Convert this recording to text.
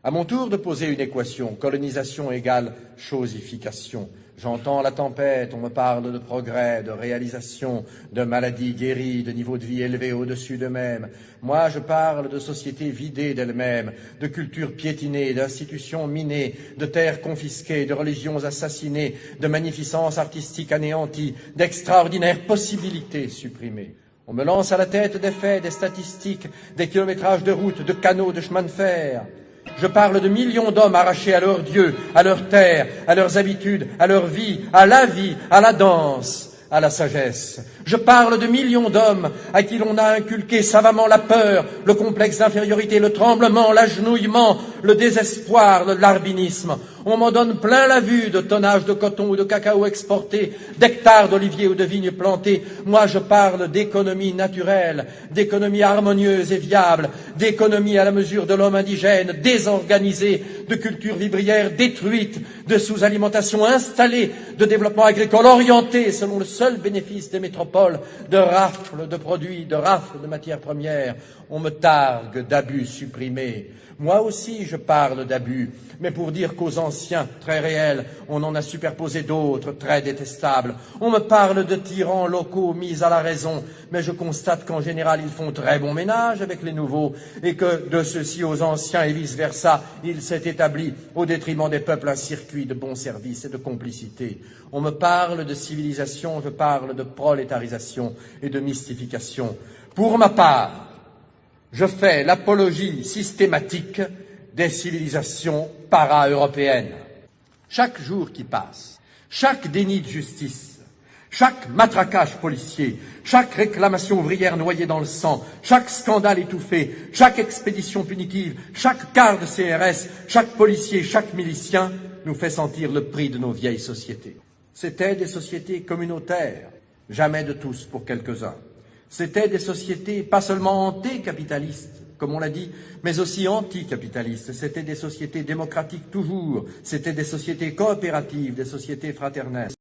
À mon tour de poser une équation, colonisation égale chosification. J'entends la tempête, on me parle de progrès, de réalisation, de maladies guéries, de niveau de vie élevé au-dessus d'eux-mêmes. Moi, je parle de sociétés vidées d'elles-mêmes, de cultures piétinées, d'institutions minées, de terres confisquées, de religions assassinées, de magnificence artistique anéantie, d'extraordinaires possibilités supprimées. On me lance à la tête des faits, des statistiques, des kilométrages de routes, de canaux, de chemins de fer. Je parle de millions d'hommes arrachés à leur Dieu, à leur terre, à leurs habitudes, à leur vie, à la danse, à la sagesse. Je parle de millions d'hommes à qui l'on a inculqué savamment la peur, le complexe d'infériorité, le tremblement, l'agenouillement, le désespoir, le larbinisme. On m'en donne plein la vue de tonnages de coton ou de cacao exportés, d'hectares d'oliviers ou de vignes plantées. Moi, je parle d'économie naturelle, d'économie harmonieuse et viable, d'économie à la mesure de l'homme indigène, désorganisée, de culture vivrière détruite, de sous-alimentation installée, de développement agricole orienté selon le seul bénéfice des métropoles, de rafles de produits, de rafles de matières premières. On me targue d'abus supprimés. Moi aussi, je parle d'abus, mais pour dire qu'aux anciens, très réels, on en a superposé d'autres, très détestables. On me parle de tyrans locaux mis à la raison, mais je constate qu'en général, ils font très bon ménage avec les nouveaux, et que de ceux-ci aux anciens et vice-versa, il s'est établi, au détriment des peuples, un circuit de bons services et de complicité. On me parle de civilisation, je parle de prolétarisation et de mystification. Pour ma part, je fais l'apologie systématique des civilisations para-européennes. Chaque jour qui passe, chaque déni de justice, chaque matraquage policier, chaque réclamation ouvrière noyée dans le sang, chaque scandale étouffé, chaque expédition punitive, chaque quart de CRS, chaque policier, chaque milicien nous fait sentir le prix de nos vieilles sociétés. C'étaient des sociétés communautaires, jamais de tous pour quelques-uns. C'étaient des sociétés pas seulement anticapitalistes, comme on l'a dit, mais aussi anticapitalistes. C'étaient des sociétés démocratiques toujours. C'étaient des sociétés coopératives, des sociétés fraternelles.